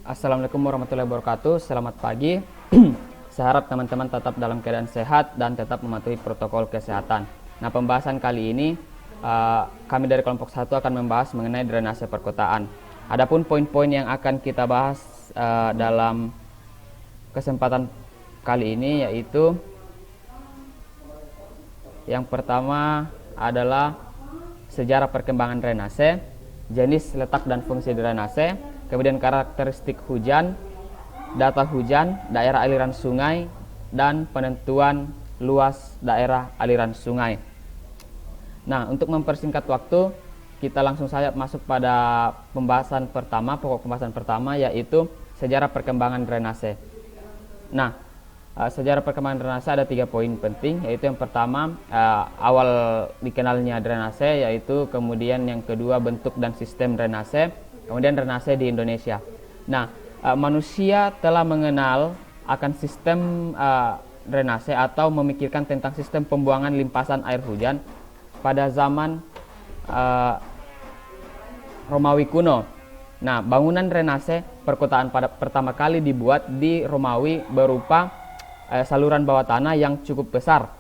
Assalamualaikum warahmatullahi wabarakatuh. Selamat pagi. Saya harap teman-teman tetap dalam keadaan sehat dan tetap mematuhi protokol kesehatan. Nah, pembahasan kali ini kami dari kelompok 1 akan membahas mengenai drainase perkotaan. Adapun poin-poin yang akan kita bahas dalam kesempatan kali ini yaitu yang pertama adalah sejarah perkembangan drainase, jenis, letak dan fungsi drainase, kemudian karakteristik hujan, data hujan, daerah aliran sungai, dan penentuan luas daerah aliran sungai. Nah, untuk mempersingkat waktu, kita langsung saja masuk pada pembahasan pertama, pokok pembahasan pertama, yaitu sejarah perkembangan drainase. Nah, sejarah perkembangan drainase ada 3 poin penting, yaitu yang pertama awal dikenalnya drainase, yaitu kemudian yang kedua bentuk dan sistem drainase, kemudian drainase di Indonesia. Nah, manusia telah mengenal akan sistem drainase atau memikirkan tentang sistem pembuangan limpasan air hujan pada zaman Romawi kuno. Nah, bangunan drainase perkotaan pada pertama kali dibuat di Romawi berupa saluran bawah tanah yang cukup besar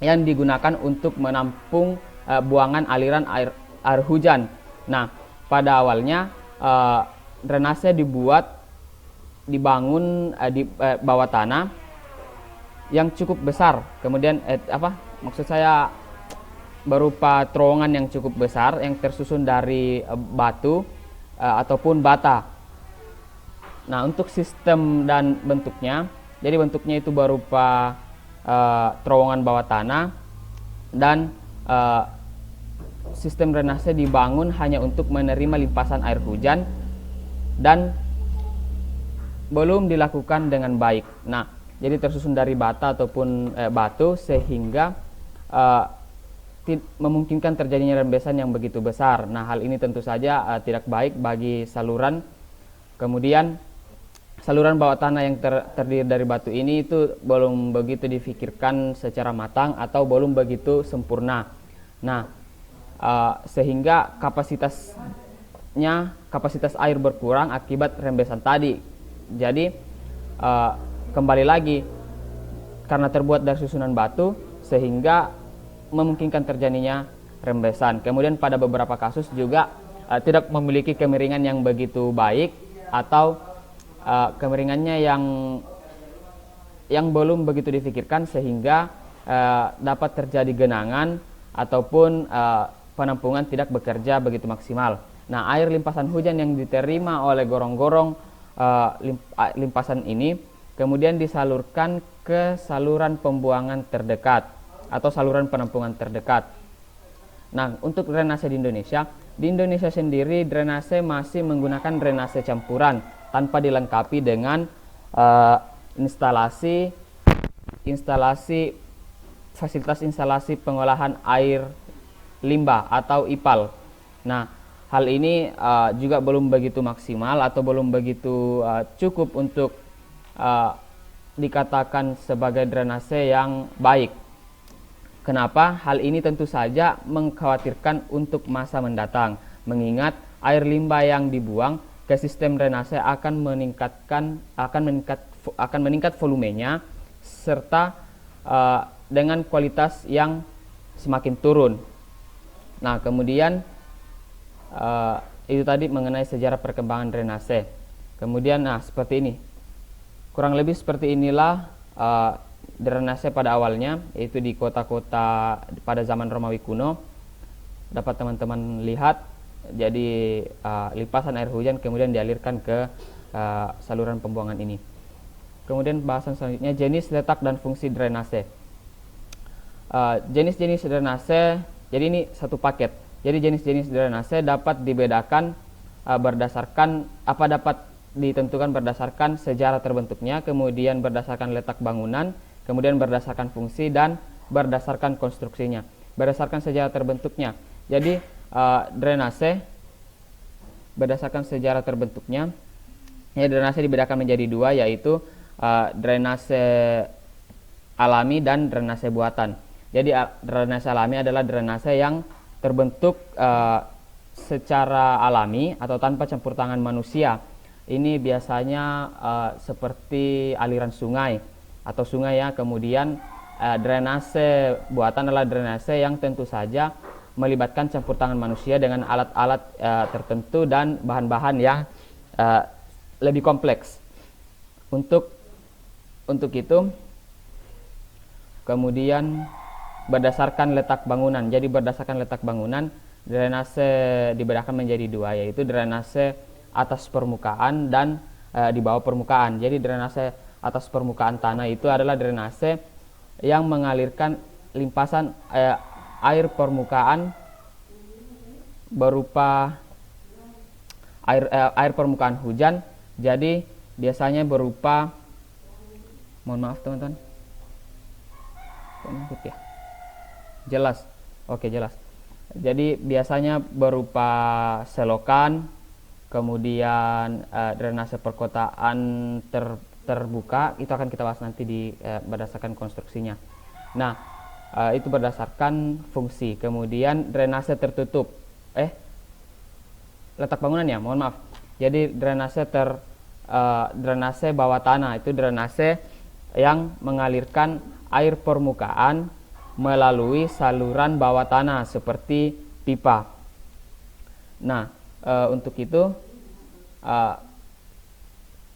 yang digunakan untuk menampung buangan aliran air hujan. Nah, pada awalnya drainase dibangun di bawah tanah yang cukup besar. Kemudian maksud saya berupa terowongan yang cukup besar yang tersusun dari batu ataupun bata. Nah, untuk sistem dan bentuknya, jadi bentuknya itu berupa terowongan bawah tanah dan sistem drainase dibangun hanya untuk menerima limpasan air hujan dan belum dilakukan dengan baik. Nah, jadi tersusun dari bata ataupun batu sehingga memungkinkan terjadinya rembesan yang begitu besar. Nah, hal ini tentu saja tidak baik bagi saluran. Kemudian saluran bawah tanah yang terdiri dari batu ini itu belum begitu difikirkan secara matang atau belum begitu sempurna. Nah, sehingga kapasitas air berkurang akibat rembesan tadi. Jadi kembali lagi, karena terbuat dari susunan batu sehingga memungkinkan terjadinya rembesan. Kemudian pada beberapa kasus juga tidak memiliki kemiringan yang begitu baik atau kemiringannya yang belum begitu difikirkan sehingga dapat terjadi genangan ataupun penampungan tidak bekerja begitu maksimal. Nah, air limpasan hujan yang diterima oleh gorong-gorong limpasan ini kemudian disalurkan ke saluran pembuangan terdekat atau saluran penampungan terdekat. Nah, untuk drainase di Indonesia sendiri drainase masih menggunakan drainase campuran tanpa dilengkapi dengan fasilitas instalasi pengolahan air limbah atau IPAL. Nah, hal ini juga belum begitu maksimal atau belum begitu cukup untuk dikatakan sebagai drainase yang baik. Kenapa? Hal ini tentu saja mengkhawatirkan untuk masa mendatang, mengingat air limbah yang dibuang ke sistem drainase akan meningkat volumenya serta dengan kualitas yang semakin turun. Nah, kemudian itu tadi mengenai sejarah perkembangan drainase. Kemudian seperti ini. Kurang lebih seperti inilah drainase pada awalnya, yaitu di kota-kota pada zaman Romawi kuno. Dapat teman-teman lihat, jadi limpasan air hujan kemudian dialirkan ke saluran pembuangan ini. Kemudian bahasan selanjutnya, jenis, letak dan fungsi drainase. Jenis-jenis drainase, jadi ini satu paket. Jadi jenis-jenis drainase dapat dibedakan dapat ditentukan berdasarkan sejarah terbentuknya, kemudian berdasarkan letak bangunan, kemudian berdasarkan fungsi dan berdasarkan konstruksinya. Berdasarkan sejarah terbentuknya. Jadi drainase berdasarkan sejarah terbentuknya, drainase dibedakan menjadi 2, yaitu drainase alami dan drainase buatan. Jadi drainase alami adalah drainase yang terbentuk secara alami atau tanpa campur tangan manusia. ini biasanya seperti aliran sungai atau sungai ya. Kemudian drainase buatan adalah drainase yang tentu saja melibatkan campur tangan manusia dengan alat-alat tertentu dan bahan-bahan yang lebih kompleks. Untuk itu, kemudian berdasarkan letak bangunan. Jadi berdasarkan letak bangunan, drainase dibedakan menjadi dua, yaitu drainase atas permukaan dan di bawah permukaan. Jadi drainase atas permukaan tanah itu adalah drainase yang mengalirkan limpasan air permukaan berupa air permukaan hujan. Jadi biasanya berupa, mohon maaf teman-teman, ya jelas, oke jelas. Jadi biasanya berupa selokan, kemudian drainase perkotaan terbuka, itu akan kita bahas nanti berdasarkan konstruksinya. Nah, itu berdasarkan fungsi. Kemudian drainase tertutup, letak bangunan ya, mohon maaf. Jadi drainase bawah tanah itu drainase yang mengalirkan air permukaan melalui saluran bawah tanah seperti pipa. Nah, untuk itu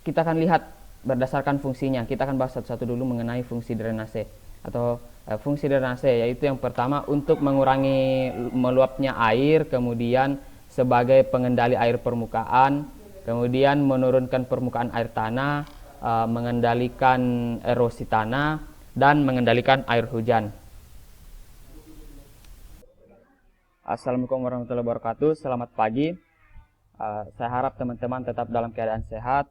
kita akan lihat berdasarkan fungsinya. Kita akan bahas satu-satu dulu mengenai fungsi drainase atau fungsi drainase, yaitu yang pertama untuk mengurangi meluapnya air, kemudian sebagai pengendali air permukaan, kemudian menurunkan permukaan air tanah, mengendalikan erosi tanah, dan mengendalikan air hujan. Assalamualaikum warahmatullahi wabarakatuh. Selamat pagi. Saya harap teman-teman tetap dalam keadaan sehat.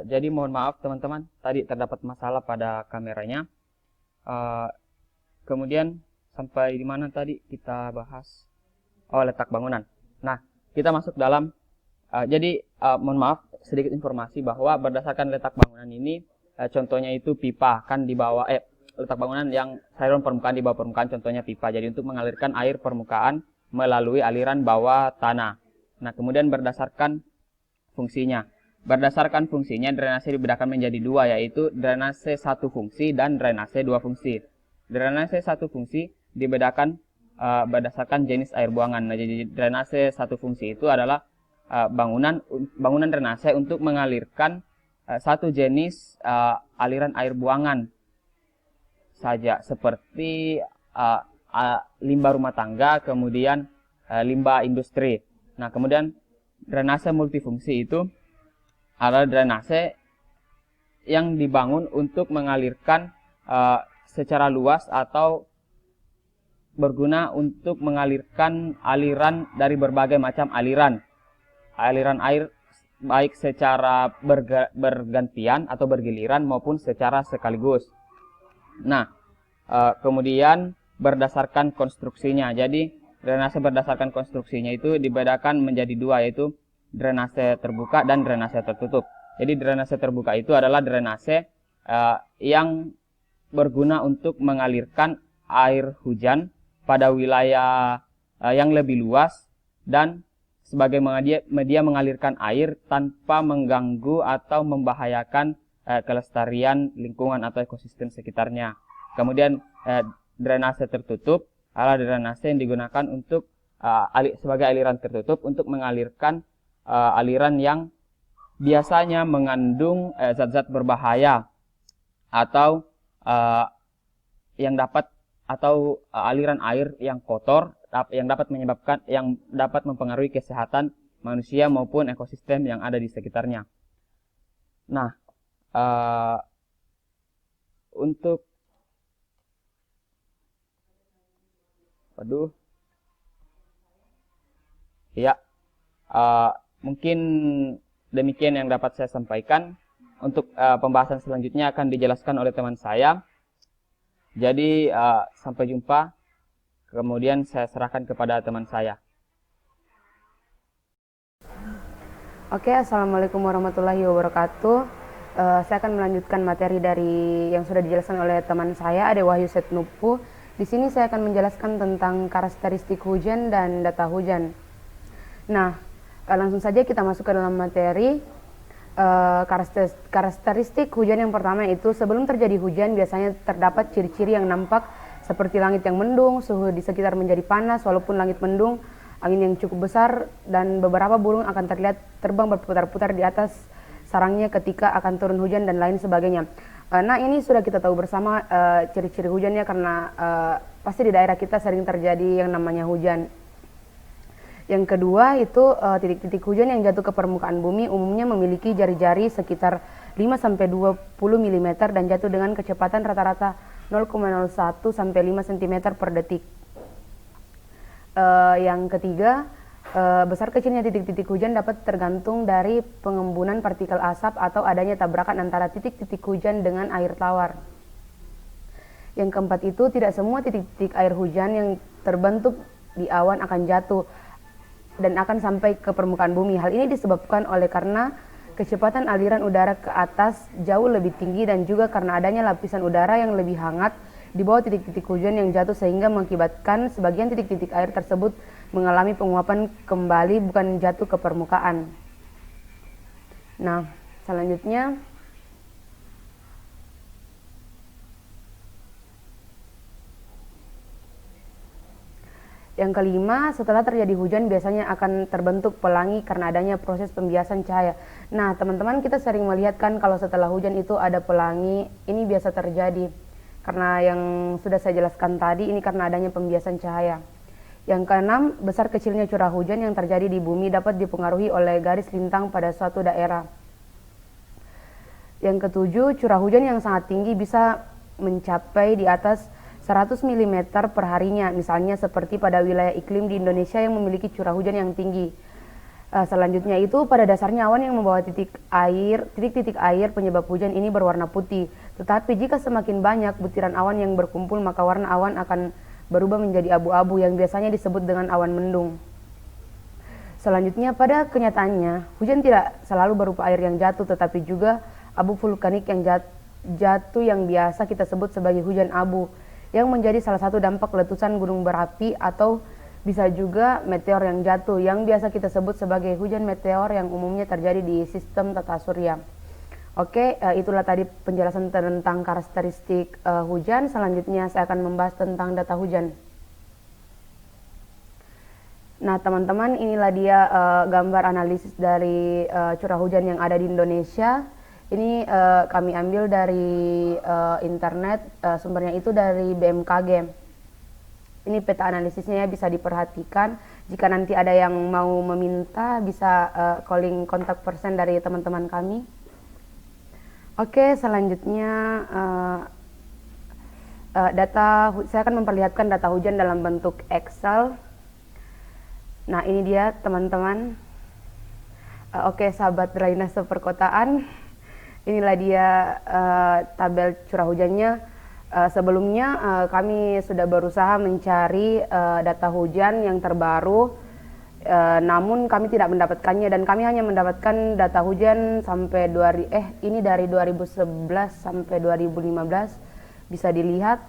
Jadi mohon maaf teman-teman, tadi terdapat masalah pada kameranya. Kemudian sampai di mana tadi kita bahas? Oh, letak bangunan. Nah, kita masuk dalam. Jadi mohon maaf, sedikit informasi bahwa berdasarkan letak bangunan ini, contohnya itu pipa kan di bawah, letak bangunan yang saluran permukaan di bawah permukaan, contohnya pipa. Jadi untuk mengalirkan air permukaan melalui aliran bawah tanah. Nah, kemudian berdasarkan fungsinya. Berdasarkan fungsinya, drainase dibedakan menjadi dua, yaitu drainase satu fungsi dan drainase dua fungsi. Drainase satu fungsi dibedakan berdasarkan jenis air buangan. Nah, jadi drainase satu fungsi itu adalah bangunan drainase untuk mengalirkan satu jenis aliran air buangan saja, seperti limbah rumah tangga, kemudian limbah industri. Nah, kemudian drainase multifungsi itu adalah drainase yang dibangun untuk mengalirkan secara luas atau berguna untuk mengalirkan aliran dari berbagai macam aliran air, baik secara bergantian atau bergiliran maupun secara sekaligus. Nah, kemudian berdasarkan konstruksinya. Jadi drainase berdasarkan konstruksinya itu dibedakan menjadi dua, yaitu drainase terbuka dan drainase tertutup. Jadi drainase terbuka itu adalah drainase yang berguna untuk mengalirkan air hujan pada wilayah yang lebih luas dan sebagai media mengalirkan air tanpa mengganggu atau membahayakan kelestarian lingkungan atau ekosistem sekitarnya. Kemudian drainase tertutup adalah drainase yang digunakan untuk sebagai aliran tertutup untuk mengalirkan aliran yang biasanya mengandung zat-zat berbahaya atau yang dapat aliran air yang kotor yang dapat mempengaruhi kesehatan manusia maupun ekosistem yang ada di sekitarnya. Nah, untuk mungkin demikian yang dapat saya sampaikan. Untuk pembahasan selanjutnya akan dijelaskan oleh teman saya. Jadi sampai jumpa. Kemudian saya serahkan kepada teman saya. Oke, assalamualaikum warahmatullahi wabarakatuh. Saya akan melanjutkan materi dari yang sudah dijelaskan oleh teman saya, Ade Wahyu Setnupu. Di sini saya akan menjelaskan tentang karakteristik hujan dan data hujan. Nah, langsung saja kita masuk ke dalam materi. Karakteristik hujan yang pertama itu sebelum terjadi hujan biasanya terdapat ciri-ciri yang nampak seperti langit yang mendung, suhu di sekitar menjadi panas walaupun langit mendung, angin yang cukup besar, dan beberapa burung akan terlihat terbang berputar-putar di atas sarangnya ketika akan turun hujan dan lain sebagainya. Nah, ini sudah kita tahu bersama ciri-ciri hujannya karena pasti di daerah kita sering terjadi yang namanya hujan. Yang kedua itu titik-titik hujan yang jatuh ke permukaan bumi umumnya memiliki jari-jari sekitar 5-20 mm dan jatuh dengan kecepatan rata-rata 0,01 sampai 5 cm per detik. Yang ketiga, besar kecilnya titik-titik hujan dapat tergantung dari pengembunan partikel asap atau adanya tabrakan antara titik-titik hujan dengan air tawar. Yang keempat itu, tidak semua titik-titik air hujan yang terbentuk di awan akan jatuh dan akan sampai ke permukaan bumi. Hal ini disebabkan oleh karena kecepatan aliran udara ke atas jauh lebih tinggi dan juga karena adanya lapisan udara yang lebih hangat di bawah titik-titik hujan yang jatuh sehingga mengakibatkan sebagian titik-titik air tersebut mengalami penguapan kembali bukan jatuh ke permukaan. Nah, selanjutnya yang kelima, setelah terjadi hujan biasanya akan terbentuk pelangi karena adanya proses pembiasan cahaya. Nah, teman-teman, kita sering melihat kan kalau setelah hujan itu ada pelangi, ini biasa terjadi. Karena yang sudah saya jelaskan tadi, ini karena adanya pembiasan cahaya. Yang keenam, besar kecilnya curah hujan yang terjadi di bumi dapat dipengaruhi oleh garis lintang pada suatu daerah. Yang ketujuh, curah hujan yang sangat tinggi bisa mencapai di atas 100 mm per harinya, misalnya seperti pada wilayah iklim di Indonesia yang memiliki curah hujan yang tinggi. Selanjutnya itu pada dasarnya awan yang membawa titik-titik air penyebab hujan ini berwarna putih. Tetapi jika semakin banyak butiran awan yang berkumpul maka warna awan akan berubah menjadi abu-abu yang biasanya disebut dengan awan mendung. Selanjutnya pada kenyataannya hujan tidak selalu berupa air yang jatuh tetapi juga abu vulkanik yang jatuh yang biasa kita sebut sebagai hujan abu, yang menjadi salah satu dampak letusan gunung berapi atau bisa juga meteor yang jatuh yang biasa kita sebut sebagai hujan meteor yang umumnya terjadi di sistem tata surya. Oke, itulah tadi penjelasan tentang karakteristik hujan. Selanjutnya saya akan membahas tentang data hujan. Nah, teman-teman, inilah dia gambar analisis dari curah hujan yang ada di Indonesia. Ini kami ambil dari internet, sumbernya itu dari BMKG. Ini peta analisisnya ya, bisa diperhatikan. Jika nanti ada yang mau meminta, bisa calling kontak person dari teman-teman kami. Oke, selanjutnya saya akan memperlihatkan data hujan dalam bentuk Excel. Nah, ini dia teman-teman. Oke, sahabat drainase perkotaan. Inilah dia tabel curah hujannya. Sebelumnya kami sudah berusaha mencari data hujan yang terbaru, namun kami tidak mendapatkannya dan kami hanya mendapatkan data hujan sampai dari 2011 sampai 2015 bisa dilihat.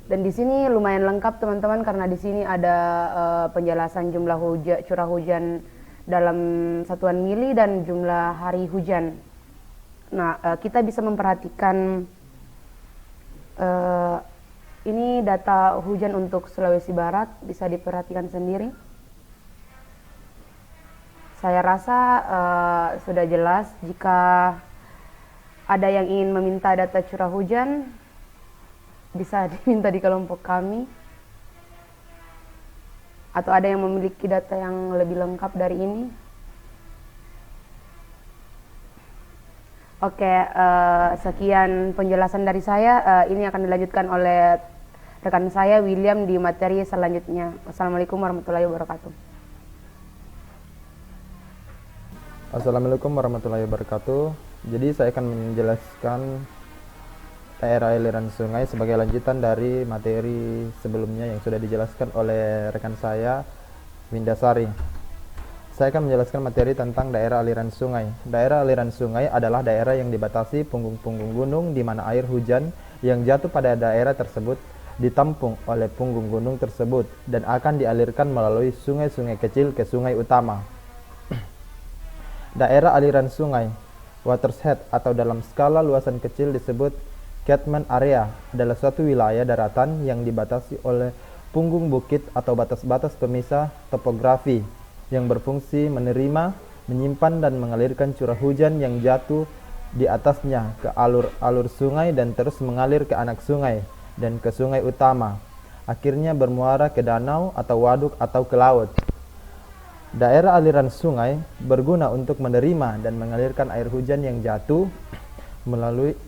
Dan di sini lumayan lengkap teman-teman karena di sini ada penjelasan jumlah curah hujan dalam satuan mili dan jumlah hari hujan. Nah, kita bisa memperhatikan ini data hujan untuk Sulawesi Barat, bisa diperhatikan sendiri. Saya rasa sudah jelas. Jika ada yang ingin meminta data curah hujan, bisa diminta di kelompok kami. Atau ada yang memiliki data yang lebih lengkap dari ini. Oke, sekian penjelasan dari saya. Ini akan dilanjutkan oleh rekan saya William di materi selanjutnya. Wassalamualaikum warahmatullahi wabarakatuh. Assalamualaikum warahmatullahi wabarakatuh. Jadi saya akan menjelaskan daerah aliran sungai sebagai lanjutan dari materi sebelumnya yang sudah dijelaskan oleh rekan saya Windasari. Saya akan menjelaskan materi tentang daerah aliran sungai. Daerah aliran sungai adalah daerah yang dibatasi punggung-punggung gunung di mana air hujan yang jatuh pada daerah tersebut ditampung oleh punggung gunung tersebut dan akan dialirkan melalui sungai-sungai kecil ke sungai utama. Daerah aliran sungai watershed atau dalam skala luasan kecil disebut catchment area adalah suatu wilayah daratan yang dibatasi oleh punggung bukit atau batas-batas pemisah topografi yang berfungsi menerima, menyimpan dan mengalirkan curah hujan yang jatuh di atasnya ke alur-alur sungai dan terus mengalir ke anak sungai dan ke sungai utama, akhirnya bermuara ke danau atau waduk atau ke laut. Daerah aliran sungai berguna untuk menerima dan mengalirkan air hujan yang jatuh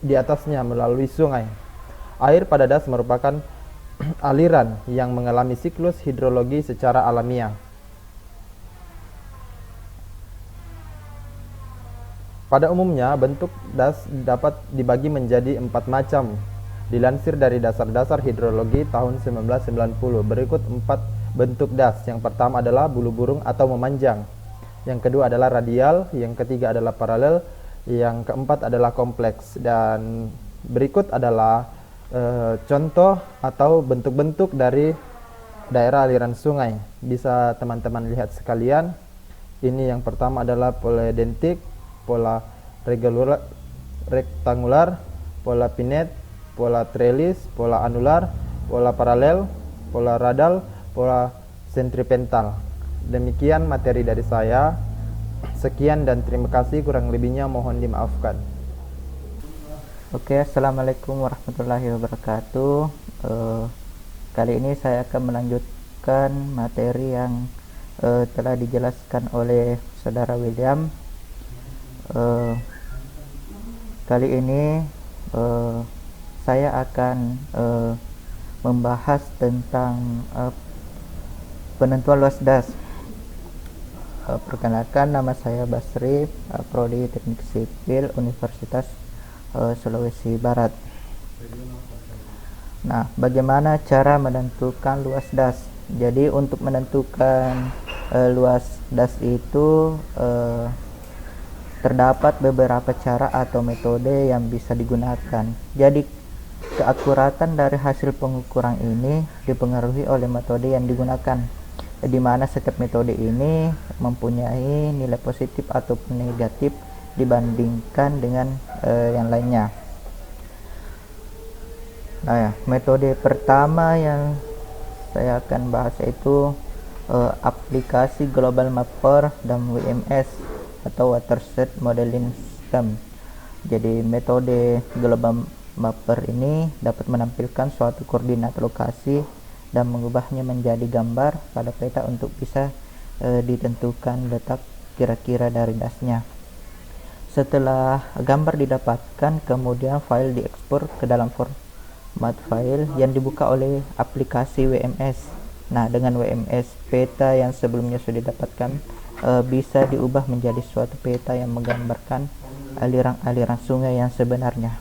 di atasnya melalui sungai. Air pada das merupakan aliran yang mengalami siklus hidrologi secara alamiah. Pada umumnya, bentuk das dapat dibagi menjadi 4 macam. Dilansir dari Dasar-Dasar Hidrologi tahun 1990, berikut 4 bentuk das. Yang pertama adalah bulu burung atau memanjang. Yang kedua adalah radial, yang ketiga adalah paralel, yang keempat adalah kompleks. Dan berikut adalah contoh atau bentuk-bentuk dari daerah aliran sungai. Bisa teman-teman lihat sekalian. Ini yang pertama adalah polidentik, pola rektangular, pola pinet, pola trellis, pola anular, pola paralel, pola radial, pola sentripetal. Demikian materi dari saya. Sekian dan terima kasih, kurang lebihnya mohon dimaafkan. Oke, assalamualaikum warahmatullahi wabarakatuh. Kali ini saya akan melanjutkan materi yang telah dijelaskan oleh saudara William. Kali ini saya akan membahas tentang penentuan luas das. Perkenalkan, nama saya Basri, Prodi Teknik Sipil Universitas Sulawesi Barat. Nah, bagaimana cara menentukan luas das? Jadi untuk menentukan luas das itu terdapat beberapa cara atau metode yang bisa digunakan. Jadi keakuratan dari hasil pengukuran ini dipengaruhi oleh metode yang digunakan, di mana setiap metode ini mempunyai nilai positif ataupun negatif dibandingkan dengan yang lainnya. Nah ya, metode pertama yang saya akan bahas yaitu aplikasi Global Mapper dan WMS atau Watershed Modeling System. Jadi metode Global Mapper ini dapat menampilkan suatu koordinat lokasi dan mengubahnya menjadi gambar pada peta untuk bisa ditentukan letak kira-kira dari dasnya. Setelah gambar didapatkan, kemudian file diekspor ke dalam format file yang dibuka oleh aplikasi WMS. Nah, dengan WMS, peta yang sebelumnya sudah didapatkan bisa diubah menjadi suatu peta yang menggambarkan aliran-aliran sungai yang sebenarnya.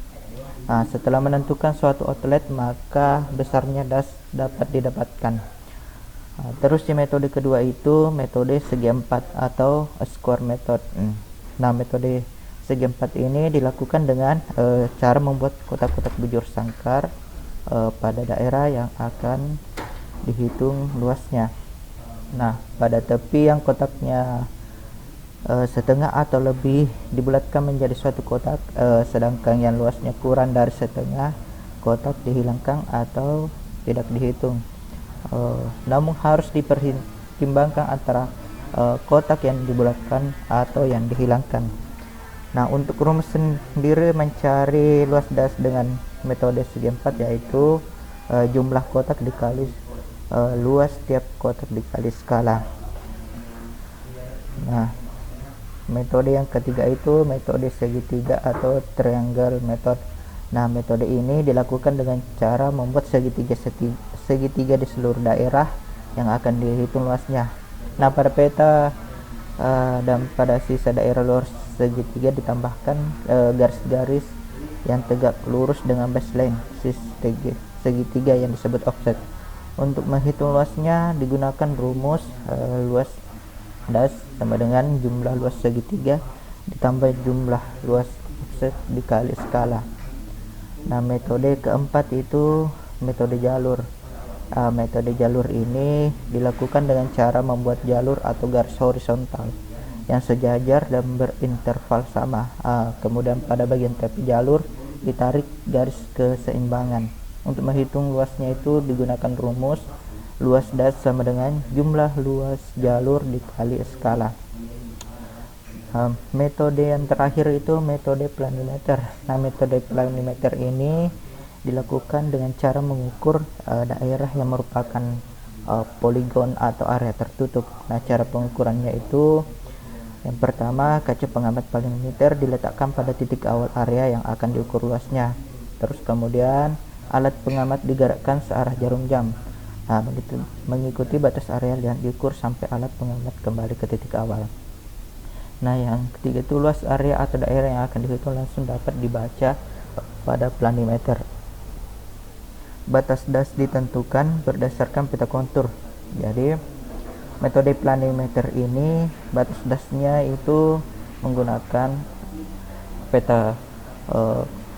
Nah, setelah menentukan suatu outlet, maka besarnya das dapat didapatkan. Nah, terus di metode kedua itu metode segi empat atau square method. Nah, metode segi empat ini dilakukan dengan cara membuat kotak-kotak bujur sangkar pada daerah yang akan dihitung luasnya. Nah, pada tepi yang kotaknya setengah atau lebih dibulatkan menjadi suatu kotak, sedangkan yang luasnya kurang dari setengah kotak dihilangkan atau tidak dihitung. Namun harus dipertimbangkan antara kotak yang dibulatkan atau yang dihilangkan. Nah, untuk rumus sendiri mencari luas das dengan metode segi empat yaitu jumlah kotak dikali luas tiap kotak dikali skala. Nah, metode yang ketiga itu metode segitiga atau triangle method. Nah, metode ini dilakukan dengan cara membuat segitiga di seluruh daerah yang akan dihitung luasnya. Nah, pada peta dan pada sisa daerah luar segitiga ditambahkan garis-garis yang tegak lurus dengan baseline segitiga yang disebut offset. Untuk menghitung luasnya digunakan rumus luas das sama dengan jumlah luas segitiga ditambah jumlah luas offset dikali skala. Nah, metode keempat itu metode jalur. Metode jalur ini dilakukan dengan cara membuat jalur atau garis horizontal yang sejajar dan berinterval sama. Kemudian pada bagian tepi jalur ditarik garis keseimbangan. Untuk menghitung luasnya itu digunakan rumus luas das sama dengan jumlah luas jalur dikali skala. Metode yang terakhir itu metode planimeter. Nah, metode planimeter ini dilakukan dengan cara mengukur daerah yang merupakan poligon atau area tertutup. Nah, cara pengukurannya itu yang pertama, kaca pengamat planimeter diletakkan pada titik awal area yang akan diukur luasnya. Terus kemudian alat pengamat digerakkan searah jarum jam. Nah, begitu mengikuti batas area yang diukur sampai alat pengamat kembali ke titik awal. Nah, yang ketiga itu luas area atau daerah yang akan dihitung langsung dapat dibaca pada planimeter. Batas das ditentukan berdasarkan peta kontur. Jadi metode planimeter ini batas dasnya itu menggunakan peta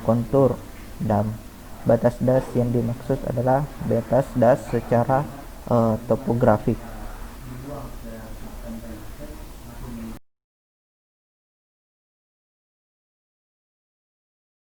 kontur, dan batas das yang dimaksud adalah batas das secara topografik.